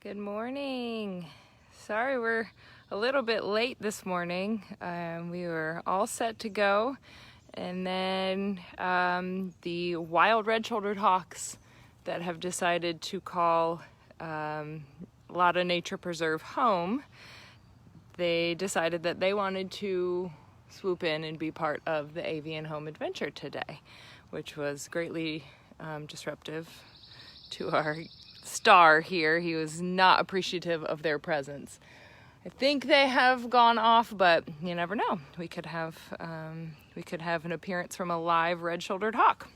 Good morning. Sorry we're a little bit late this morning. We were all set to go, and then the wild red-shouldered hawks that have decided to call Lotta Nature Preserve home, they decided that they wanted to swoop in and be part of the avian home adventure today, which was greatly disruptive to our star here. He was not appreciative of their presence. I think they have gone off, but you never know. We could have an appearance from a live red-shouldered hawk.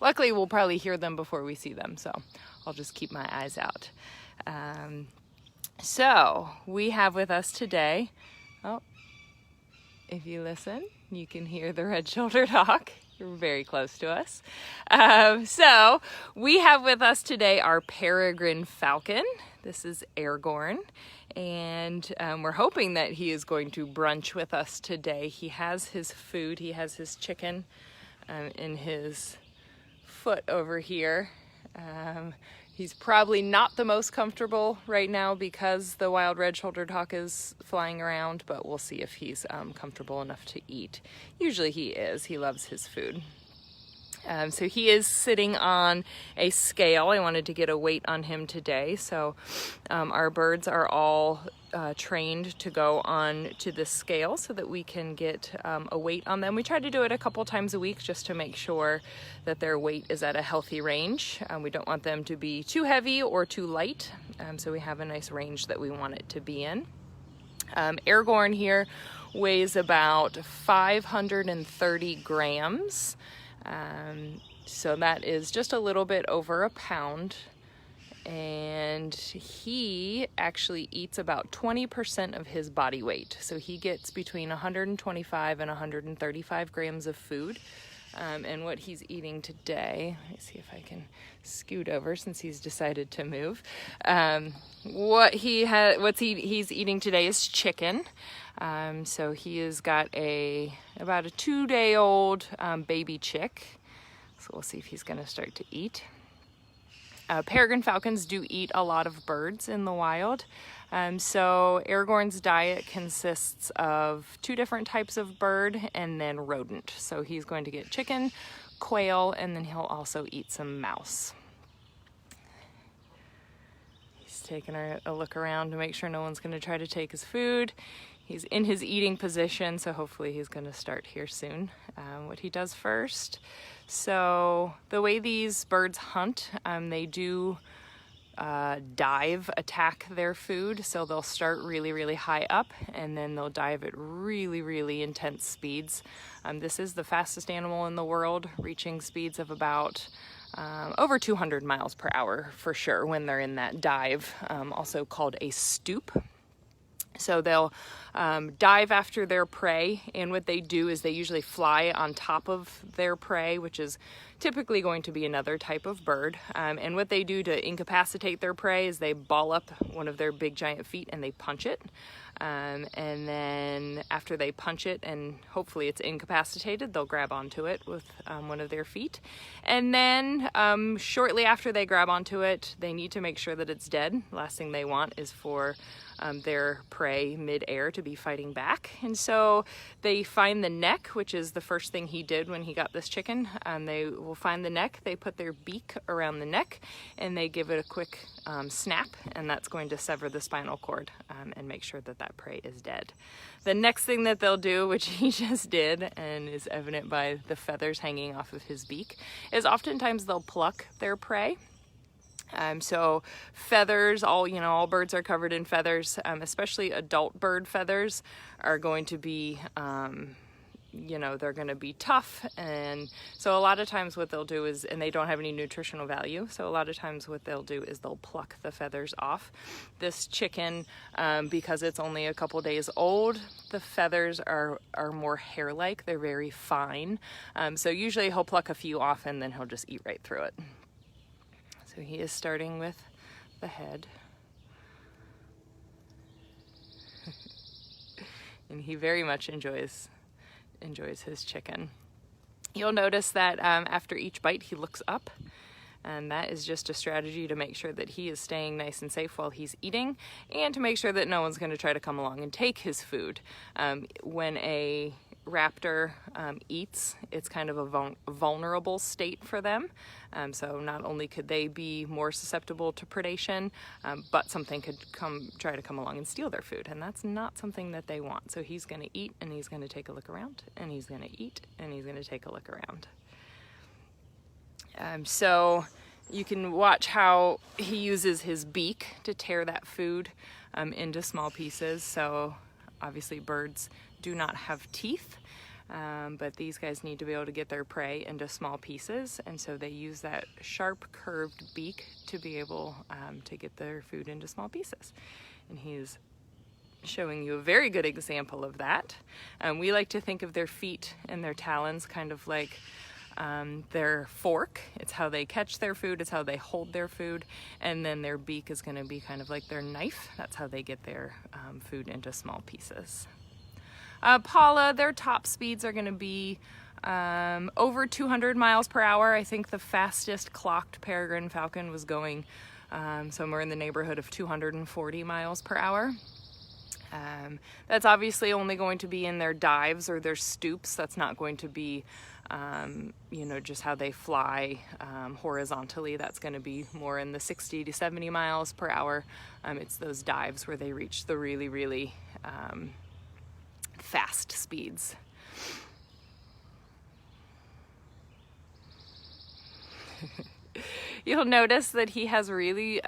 Luckily, we'll probably hear them before we see them, so I'll just keep my eyes out. So we have with us today, if you listen, you can hear the red-shouldered hawk. You're very close to us. So we have with us today our Peregrine falcon. This is Aragorn, and we're hoping that he is going to brunch with us today. He has his food. He has his chicken in his foot over here. He's probably not the most comfortable right now because the wild red-shouldered hawk is flying around, but we'll see if he's comfortable enough to eat. Usually he is. He loves his food. So he is sitting on a scale. I wanted to get a weight on him today. So our birds are all trained to go on to the scale so that we can get a weight on them. We try to do it a couple times a week just to make sure that their weight is at a healthy range. We don't want them to be too heavy or too light. So we have a nice range that we want it to be in. Aragorn here weighs about 530 grams. So that is just a little bit over a pound, and he actually eats about 20% of his body weight. So he gets between 125 and 135 grams of food. And what he's eating today, let me see if I can scoot over since he's decided to move. He's eating today is chicken. So he has got about a 2-day-old baby chick. So we'll see if he's going to start to eat. Peregrine falcons do eat a lot of birds in the wild. So Aragorn's diet consists of 2 different types of bird and then rodent. So he's going to get chicken, quail, and then he'll also eat some mouse. He's taking a look around to make sure no one's going to try to take his food. He's in his eating position, so hopefully he's going to start here soon. What he does first. So the way these birds hunt, they do attack their food. So they'll start really, really high up, and then they'll dive at really, really intense speeds. This is the fastest animal in the world, reaching speeds of about over 200 miles per hour for sure when they're in that dive, also called a stoop. So they'll dive after their prey, and what they do is they usually fly on top of their prey, which is typically going to be another type of bird. And what they do to incapacitate their prey is they ball up one of their big giant feet and they punch it. And then after they punch it and hopefully it's incapacitated, they'll grab onto it with one of their feet. And then shortly after they grab onto it, they need to make sure that it's dead. Last thing they want is for their prey mid-air to be fighting back. And so they find the neck, which is the first thing he did when he got this chicken. They will find the neck, they put their beak around the neck, and they give it a quick snap, and that's going to sever the spinal cord and make sure that that prey is dead. The next thing that they'll do, which he just did and is evident by the feathers hanging off of his beak, is oftentimes they'll pluck their prey. So feathers, all birds are covered in feathers, especially adult bird feathers are going to be, they're going to be tough. And so a lot of times what they'll do is, and they don't have any nutritional value. So a lot of times what they'll do is they'll pluck the feathers off. This chicken, because it's only a couple days old, the feathers are more hair-like. They're very fine. So usually he'll pluck a few off and then he'll just eat right through it. So he is starting with the head. And he very much enjoys his chicken. You'll notice that after each bite he looks up And that is just a strategy to make sure that he is staying nice and safe while he's eating, and to make sure that no one's going to try to come along and take his food. When a raptor eats, it's kind of a vulnerable state for them. So not only could they be more susceptible to predation, but something could try to come along and steal their food, and that's not something that they want. So he's going to eat, and he's going to take a look around, and he's going to eat, and he's going to take a look around. So you can watch how he uses his beak to tear that food into small pieces. So obviously birds do not have teeth, but these guys need to be able to get their prey into small pieces, and so they use that sharp curved beak to be able to get their food into small pieces. And he's showing you a very good example of that. We like to think of their feet and their talons kind of like their fork. It's how they catch their food, it's how they hold their food, and then their beak is going to be kind of like their knife. That's how they get their food into small pieces. Paula, their top speeds are going to be over 200 miles per hour. I think the fastest clocked peregrine falcon was going somewhere in the neighborhood of 240 miles per hour. That's obviously only going to be in their dives or their stoops. That's not going to be just how they fly horizontally. That's going to be more in the 60 to 70 miles per hour. It's those dives where they reach the really, really fast speeds. You'll notice that he has really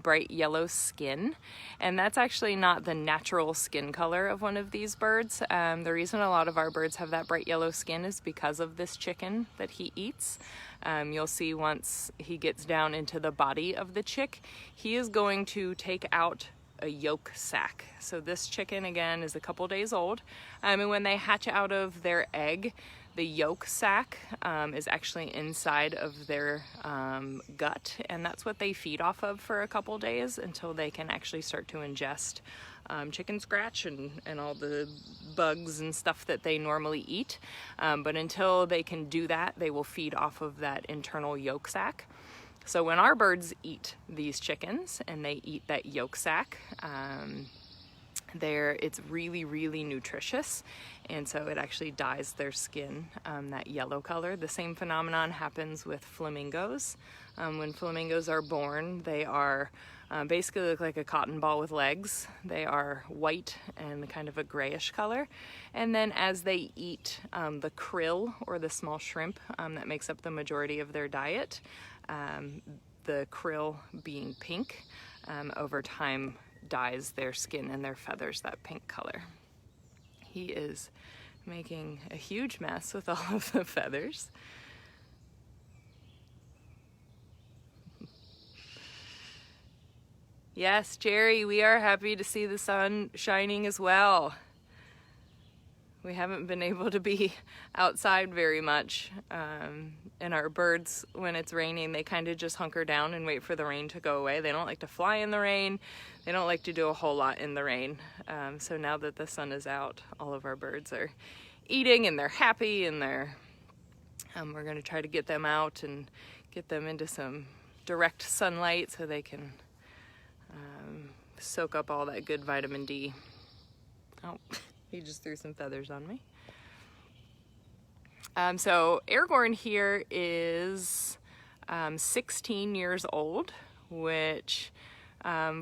bright yellow skin, and that's actually not the natural skin color of one of these birds. The reason a lot of our birds have that bright yellow skin is because of this chicken that he eats. You'll see once he gets down into the body of the chick, he is going to take out a yolk sac. So this chicken, again, is a couple days old, and when they hatch out of their egg, the yolk sac is actually inside of their gut, and that's what they feed off of for a couple days until they can actually start to ingest chicken scratch and all the bugs and stuff that they normally eat. But until they can do that, they will feed off of that internal yolk sac. So when our birds eat these chickens and they eat that yolk sac, it's really, really nutritious, and so it actually dyes their skin that yellow color. The same phenomenon happens with flamingos. When flamingos are born, they are basically look like a cotton ball with legs. They are white and kind of a grayish color, and then as they eat the krill, or the small shrimp that makes up the majority of their diet, the krill being pink, over time dyes their skin and their feathers that pink color. He is making a huge mess with all of the feathers. Yes, Jerry, we are happy to see the sun shining as well. We haven't been able to be outside very much, and our birds, when it's raining, they kind of just hunker down and wait for the rain to go away. They don't like to fly in the rain. They don't like to do a whole lot in the rain. So now that the sun is out, all of our birds are eating and they're happy, and we're going to try to get them out and get them into some direct sunlight so they can soak up all that good vitamin D. Oh. He just threw some feathers on me. So Aragorn here is 16 years old, which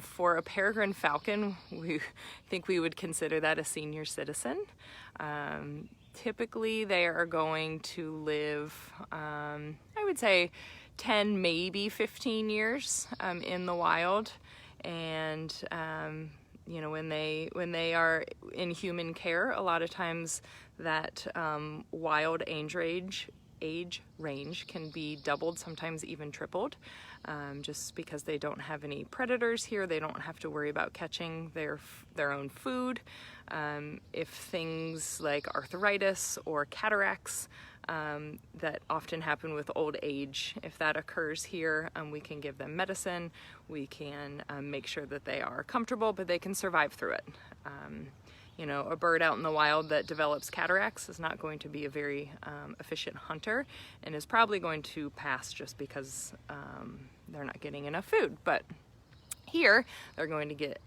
for a peregrine falcon, we think we would consider that a senior citizen. Typically they are going to live, I would say 10, maybe 15 years in the wild. And when they are in human care, a lot of times that wild age range can be doubled, sometimes even tripled, just because they don't have any predators here. They don't have to worry about catching their own food. If things like arthritis or cataracts that often happen with old age, if that occurs here, we can give them medicine. We can make sure that they are comfortable, but they can survive through it. You know, a bird out in the wild that develops cataracts is not going to be a very efficient hunter and is probably going to pass just because they're not getting enough food. But here, they're going to get